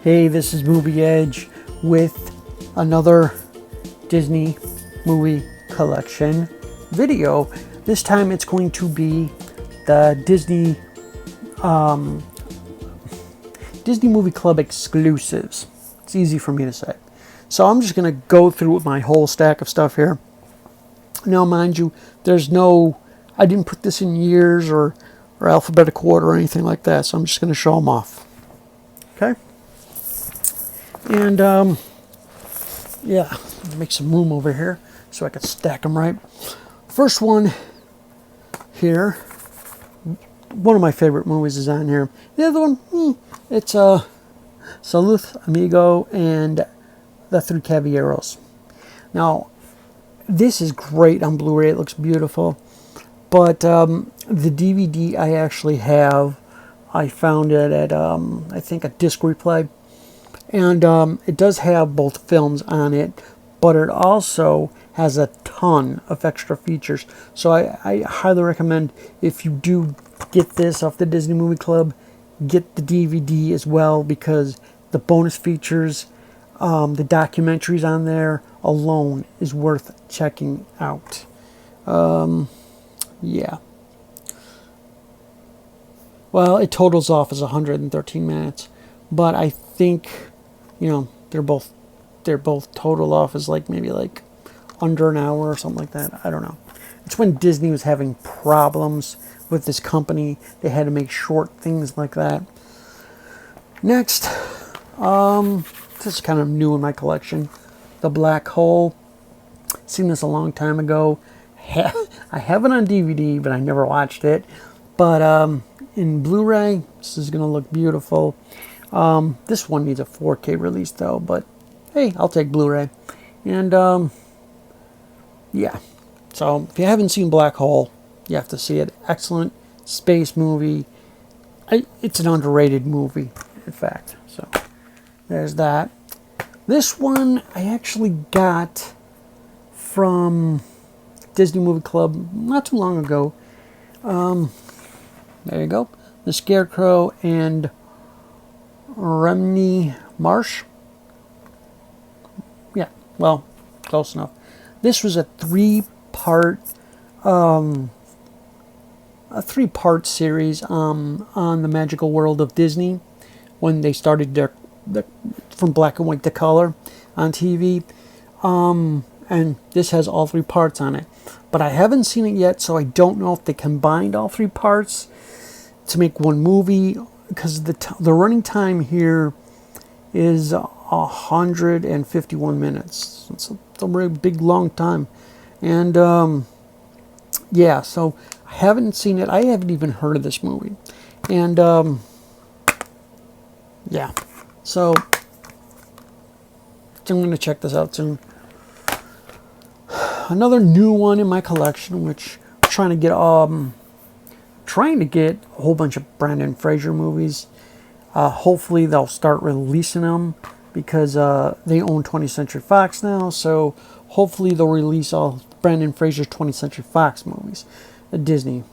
Hey, this is Movie Edge with another Disney movie collection video. This time it's going to be the Disney Movie Club exclusives. It's easy for me to say. So I'm just going to go through my whole stack of stuff here. Now, mind you, I didn't put this in years or alphabetical order or anything like that, so I'm just going to show them off. Okay? And, yeah, make some room over here so I can stack them right. First one here, one of my favorite movies is on here. The other one, it's Salud, Amigo, and The Three Caballeros. Now, this is great on Blu-ray. It looks beautiful. But the DVD I actually have, I found it at, I think, a Disc Replay. And it does have both films on it, but it also has a ton of extra features. So I highly recommend, if you do get this off the Disney Movie Club, get the DVD as well, because the bonus features, the documentaries on there alone is worth checking out. Yeah. Well, it totals off as 113 minutes, but I think, you know, they're both total off as maybe under an hour or something like that. I don't know. It's when Disney was having problems with this company. They had to make short things like that. Next, this is kind of new in my collection. The Black Hole. Seen this a long time ago. I have it on DVD, but I never watched it. But in Blu-ray, this is going to look beautiful. This one needs a 4K release though, but hey, I'll take Blu-ray. And yeah, so if you haven't seen Black Hole, you have to see it. Excellent space movie. It's an underrated movie, in fact. So there's that. This one I actually got from Disney Movie Club not too long ago. There you go. The Scarecrow and Remney Marsh. Yeah, well, close enough. This was a three-part series on the magical world of Disney when they started from black and white to color on TV. And this has all three parts on it. But I haven't seen it yet, so I don't know if they combined all three parts to make one movie, because the running time here is 151 minutes. It's a very big, long time. And yeah, so I haven't seen it. I haven't even heard of this movie. And yeah, so I'm going to check this out soon. Another new one in my collection, which I'm trying to get a whole bunch of Brendan Fraser movies. Hopefully they'll start releasing them, because they own 20th Century Fox now. So hopefully they'll release all Brendan Fraser's 20th Century Fox movies at Disney.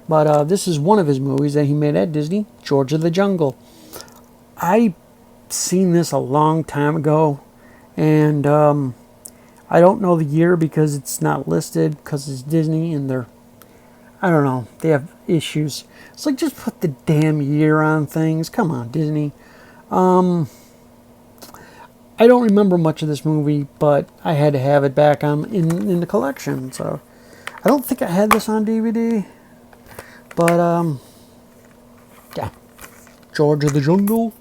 But this is one of his movies that he made at Disney, George of the Jungle. I seen this a long time ago, and I don't know the year because it's not listed, because it's Disney and I don't know, they have issues. It's like, just put the damn year on things. Come on, Disney. I don't remember much of this movie, but I had to have it back in the collection. So I don't think I had this on DVD, but yeah, George of the Jungle.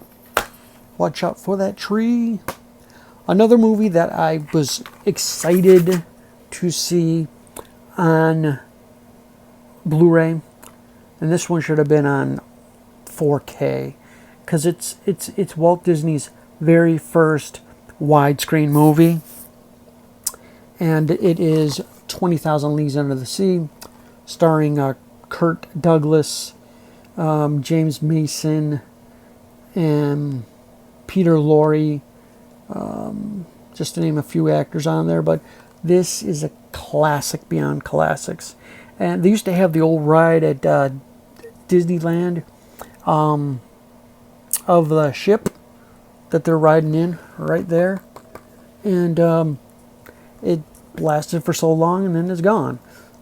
Watch out for that tree. Another movie that I was excited to see on Blu-ray, and this one should have been on 4K, because it's Walt Disney's very first widescreen movie, and it is 20,000 Leagues Under the Sea, starring Kirk Douglas, James Mason, and Peter Lorre. Just to name a few actors on there, but this is a classic beyond classics. And they used to have the old ride at Disneyland of the ship that they're riding in right there. And it lasted for so long and then it's gone.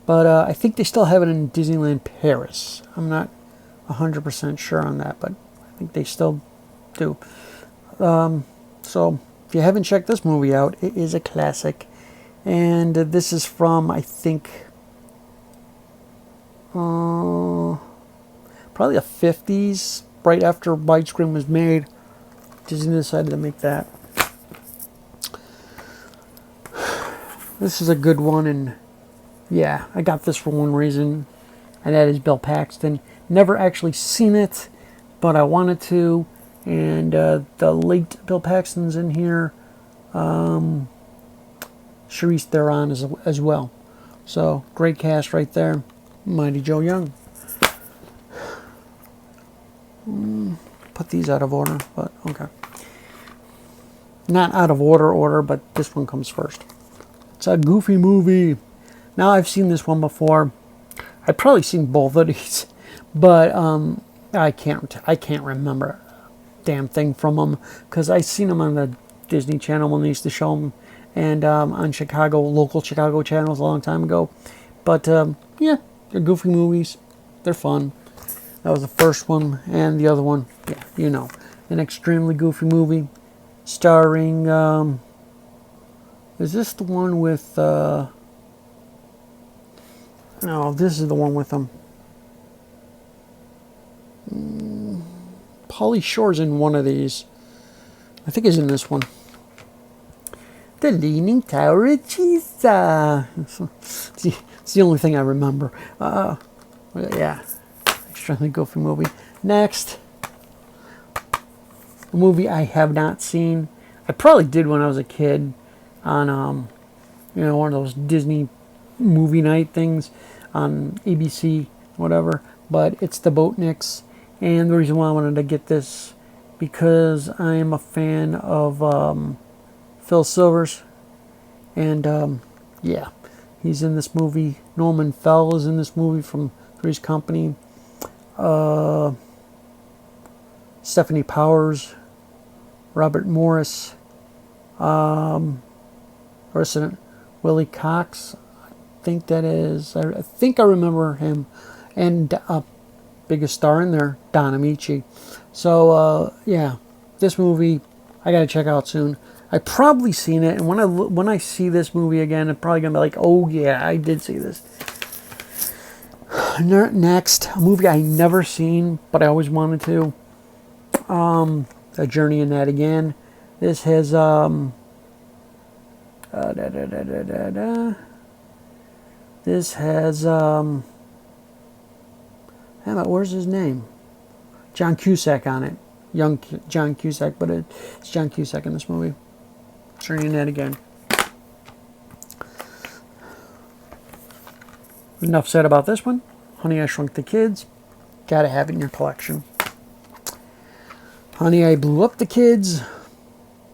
But I think they still have it in Disneyland Paris. I'm not 100% sure on that, but I think they still do. So if you haven't checked this movie out, it is a classic. And this is from, I think, probably the 50s, right after widescreen was made. Disney decided to make that. This is a good one, and yeah, I got this for one reason, and that is Bill Paxton. Never actually seen it, but I wanted to, and the late Bill Paxton's in here. Charlize Theron as well. So, great cast right there. Mighty Joe Young. Put these out of order, but okay. Not out of order, but this one comes first. It's a Goofy movie. Now, I've seen this one before. I've probably seen both of these, but I can't remember a damn thing from them, because I seen them on the Disney Channel when they used to show them, and on local Chicago channels a long time ago. But yeah, they're Goofy movies. They're fun. That was the first one, and the other one, yeah, you know, an extremely Goofy movie, starring. Is this the one with? No, this is the one with them. Pauly Shore's in one of these. I think he's in this one. The Leaning Tower of Pisa. It's the only thing I remember. Yeah, extremely Goofy movie. Next, a movie I have not seen. I probably did when I was a kid on, one of those Disney movie night things on ABC, whatever. But it's The Boatniks, and the reason why I wanted to get this, because I am a fan of Phil Silvers, and yeah, he's in this movie. Norman Fell is in this movie from Three's Company. Stephanie Powers, Robert Morris, Willie Cox, I think that is. I think I remember him, and biggest star in there, Don Amici. So yeah, this movie I gotta check out soon. I've probably seen it, and when I see this movie again, I'm probably gonna be like, oh yeah, I did see this. Next, a movie I never seen, but I always wanted to. A Journey in That Again. This has This has where's his name? John Cusack on it. Young John Cusack, but it's John Cusack in this movie. Journey in That Again. Enough said about this one. Honey, I Shrunk the Kids. Gotta have it in your collection. Honey, I Blew Up the Kids.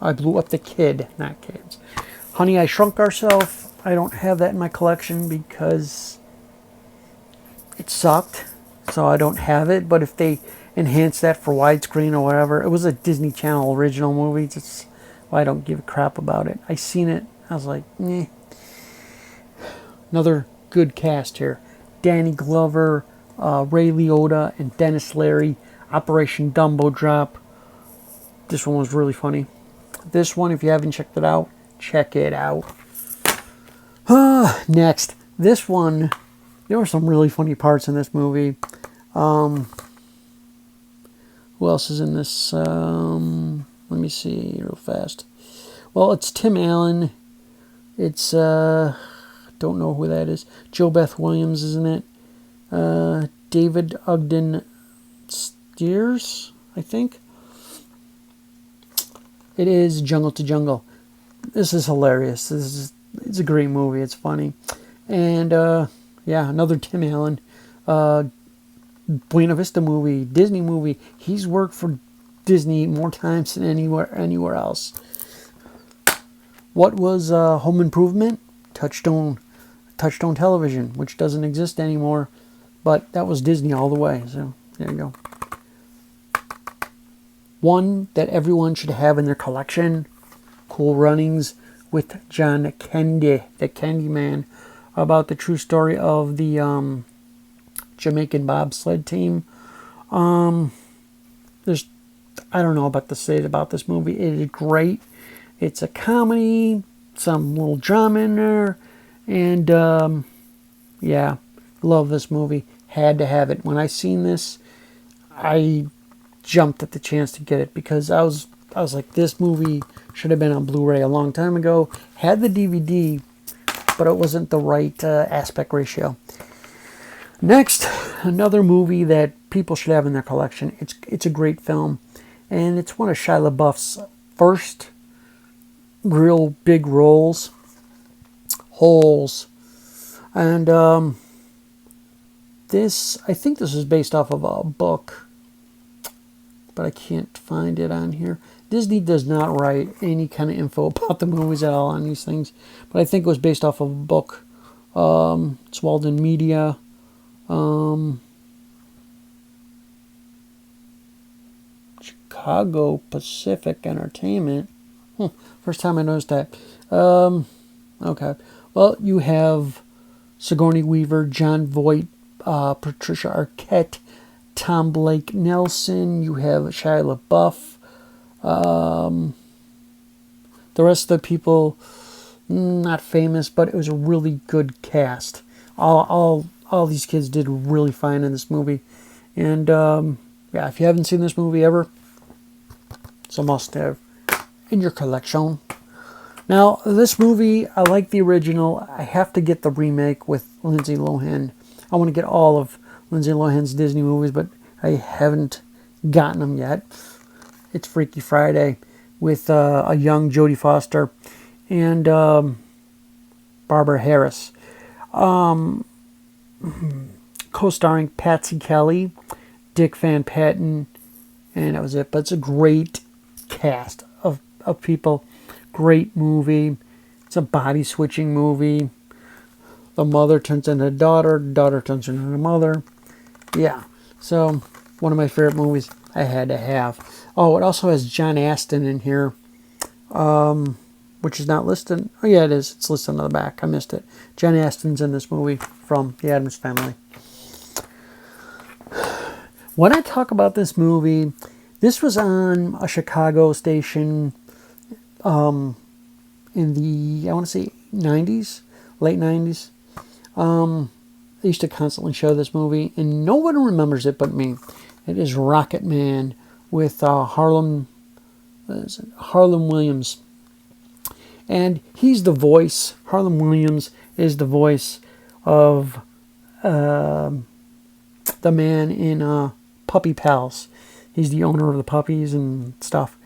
I Blew Up the Kid, not kids. Honey, I Shrunk Ourselves. I don't have that in my collection because it sucked, so I don't have it. But if they enhance that for widescreen or whatever, it was a Disney Channel original movie. It's why I don't give a crap about it. I seen it. I was like, eh. Another good cast here. Danny Glover, Ray Liotta, and Dennis Leary. Operation Dumbo Drop. This one was really funny. This one, if you haven't checked it out, check it out. Next, this one, there were some really funny parts in this movie. Who else is in this? Let me see real fast. Well, it's Tim Allen. It's, don't know who that is. Jo Beth Williams is in it. David Ogden Stiers, I think. It is Jungle to Jungle. This is hilarious. It's a great movie. It's funny. And, yeah, another Tim Allen. Buena Vista movie, Disney movie. He's worked for Disney more times than anywhere else. What was Home Improvement? Touchstone Television, which doesn't exist anymore. But that was Disney all the way. So, there you go. one that everyone should have in their collection, Cool Runnings with John Candy, the Candy Man, about the true story of the Jamaican bobsled team. There's, I don't know about to say about this movie. It is great. It's a comedy, some little drama in there, and yeah, love this movie. Had to have it. When I seen this, I jumped at the chance to get it because I was like, this movie should have been on Blu-ray a long time ago. Had the DVD, but it wasn't the right aspect ratio. Next, another movie that people should have in their collection. It's a great film, and it's one of Shia LaBeouf's first real big roles. Holes, and I think this is based off of a book, but I can't find it on here. Disney does not write any kind of info about the movies at all on these things, but I think it was based off of a book. It's Walden Media. Chicago Pacific Entertainment. First time I noticed that. Okay. Well, you have Sigourney Weaver, Jon Voight, Patricia Arquette, Tom Blake Nelson. You have Shia LaBeouf. The rest of the people, not famous, but it was a really good cast. All these kids did really fine in this movie. And yeah, if you haven't seen this movie ever, it's a must-have in your collection. Now, this movie, I like the original. I have to get the remake with Lindsay Lohan. I want to get all of Lindsay Lohan's Disney movies, but I haven't gotten them yet. It's Freaky Friday with a young Jodie Foster and Barbara Harris. Co-starring Patsy Kelly, Dick Van Patten, and that was it. But it's a great cast of people. Great movie. It's a body switching movie. The mother turns into a daughter. The daughter turns into a mother. Yeah. So, one of my favorite movies I had to have. Oh, it also has John Astin in here. Which is not listed. Oh, yeah, it is. It's listed on the back. I missed it. John Astin's in this movie from The Addams Family. When I talk about this movie, this was on a Chicago station in the, I want to say, 90s, late 90s. They used to constantly show this movie, and no one remembers it but me. It is Rocket Man with Harlan Williams. And he's the voice, Harlan Williams is the voice of the man in Puppy Pals. He's the owner of the puppies and stuff.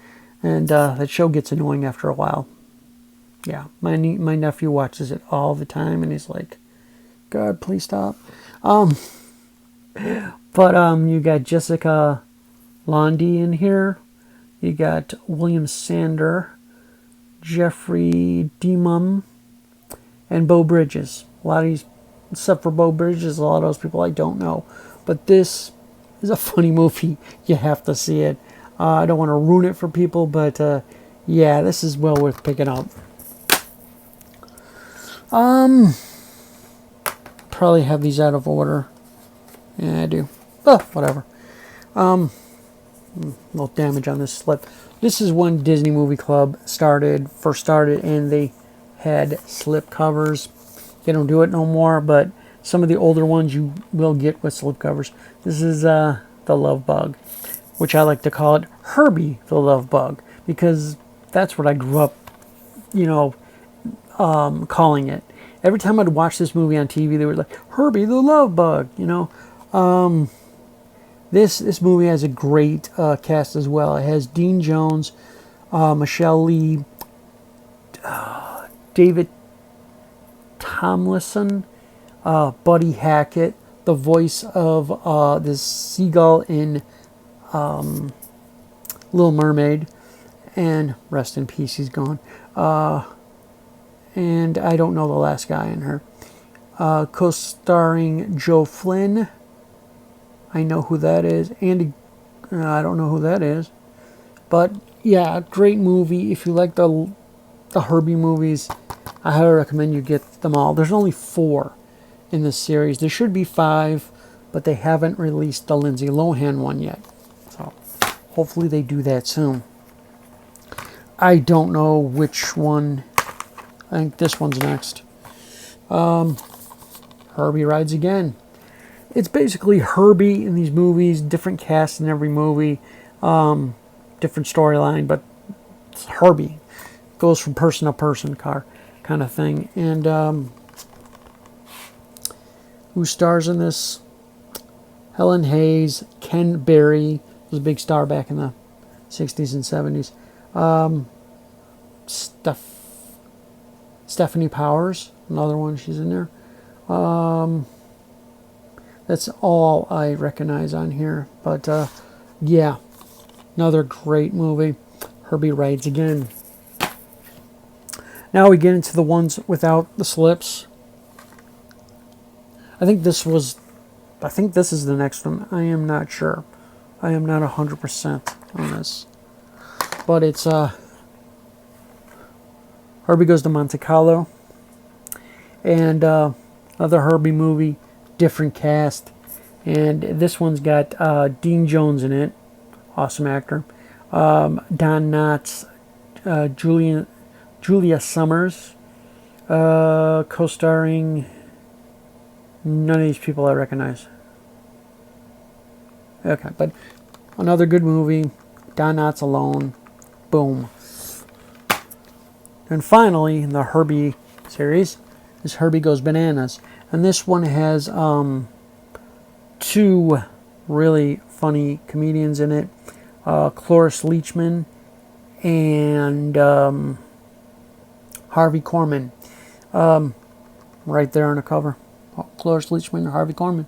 And that show gets annoying after a while. Yeah, my nephew watches it all the time, and he's like, God, please stop. But you got Jessica Lange in here. You got William Sander, Jeffrey Demum, and Beau Bridges. A lot of these, except for Beau Bridges, a lot of those people I don't know. But this is a funny movie. You have to see it. I don't want to ruin it for people, but yeah, this is well worth picking up. Probably have these out of order. Yeah, I do. Oh, whatever. Little damage on this slip. This is when Disney Movie Club first started, and they had slip covers. They don't do it no more, but some of the older ones you will get with slip covers. This is The Lovebug, which I like to call it Herbie the Lovebug, because that's what I grew up, calling it. Every time I'd watch this movie on TV, they were like, Herbie the Lovebug, This movie has a great cast as well. It has Dean Jones, Michelle Lee, David Tomlinson, Buddy Hackett, the voice of this seagull in Little Mermaid, and rest in peace, he's gone. And I don't know the last guy in her. Co-starring Joe Flynn. I know who that is. Andy, I don't know who that is. But yeah, great movie. If you like the Herbie movies, I highly recommend you get them all. There's only 4 in this series. There should be 5, but they haven't released the Lindsay Lohan one yet. So hopefully they do that soon. I don't know which one. I think this one's next. Herbie Rides Again. It's basically Herbie in these movies, different cast in every movie, different storyline, but it's Herbie. Goes from person to person car kind of thing. And who stars in this? Helen Hayes, Ken Berry was a big star back in the 60s and 70s. Stephanie Powers, another one, she's in there. That's all I recognize on here. But yeah, another great movie. Herbie Rides Again. Now we get into the ones without the slips. I think this is the next one. I am not sure. I am not 100% on this. But it's Herbie Goes to Monte Carlo. And another Herbie movie, different cast. And this one's got Dean Jones in it. Awesome actor. Don Knotts, Julia Summers, co-starring none of these people I recognize. Okay, but another good movie. Don Knotts alone. Boom. And finally, in the Herbie series, is Herbie Goes Bananas. And this one has 2 really funny comedians in it. Cloris Leachman and Harvey Korman. Right there on the cover. Cloris Leachman and Harvey Korman.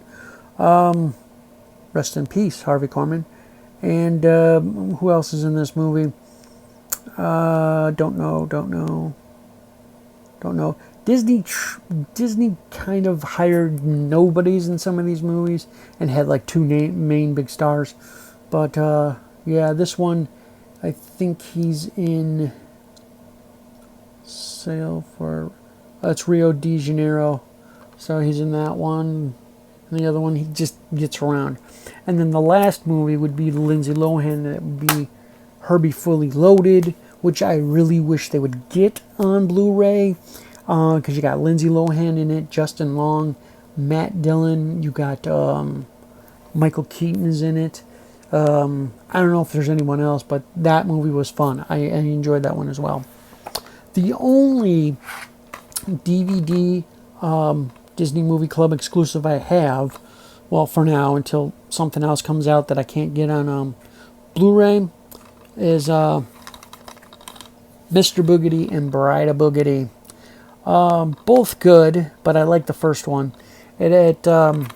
Rest in peace, Harvey Korman. And who else is in this movie? Don't know. Disney kind of hired nobodies in some of these movies and had like 2 main big stars. But yeah, this one, I think he's in Sail for... it's Rio de Janeiro. So he's in that one. And the other one, he just gets around. And then the last movie would be Lindsay Lohan. That would be Herbie Fully Loaded, which I really wish they would get on Blu-ray. Because you got Lindsay Lohan in it, Justin Long, Matt Dillon. You got Michael Keaton is in it. I don't know if there's anyone else, but that movie was fun. I enjoyed that one as well. The only DVD Disney Movie Club exclusive I have, well, for now, until something else comes out that I can't get on Blu-ray, is Mr. Boogedy and Bride of Boogedy. Both good, but I like the first one. The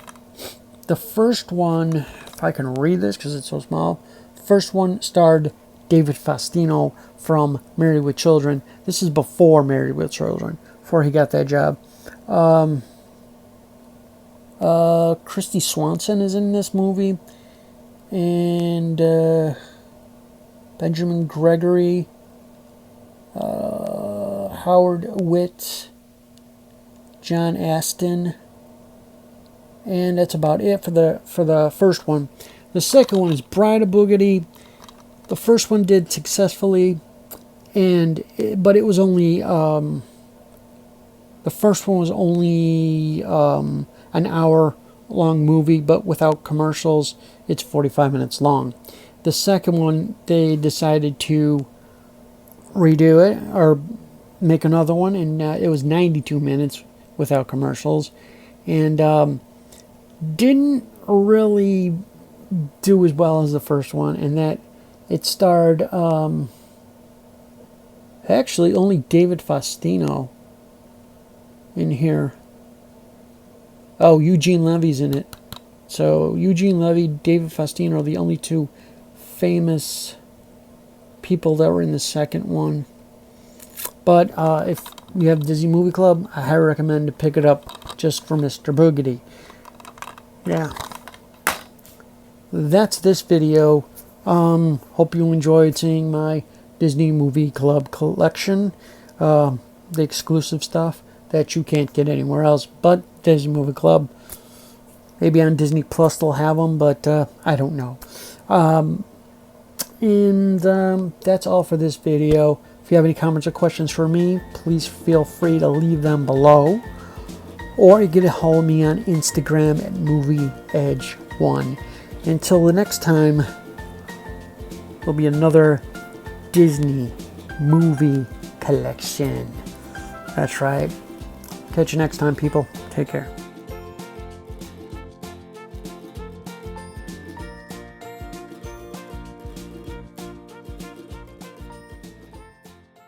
first one, if I can read this because it's so small, the first one starred David Faustino from Married with Children. This is before Married with Children, before he got that job. Christy Swanson is in this movie, and Benjamin Gregory, Howard Witt, John Astin, and that's about it for the first one. The second one is Bride of Boogedy. The first one did successfully, but it was only the first one was only an hour long movie, but without commercials. It's 45 minutes long. The second one, they decided to redo it or make another one, and it was 92 minutes without commercials, and didn't really do as well as the first one. And that it starred actually only David Faustino in here. Oh, Eugene Levy's in it. So Eugene Levy, David Faustino are the only 2 famous people that were in the second one. But if you have Disney Movie Club, I highly recommend to pick it up just for Mr. Boogedy. Yeah. That's this video. Hope you enjoyed seeing my Disney Movie Club collection. The exclusive stuff that you can't get anywhere else but Disney Movie Club. Maybe on Disney Plus they'll have them, but I don't know. That's all for this video. If you have any comments or questions for me, please feel free to leave them below. Or you can hold me on Instagram at MovieEdge1. Until the next time, there'll be another Disney movie collection. That's right. Catch you next time, people. Take care.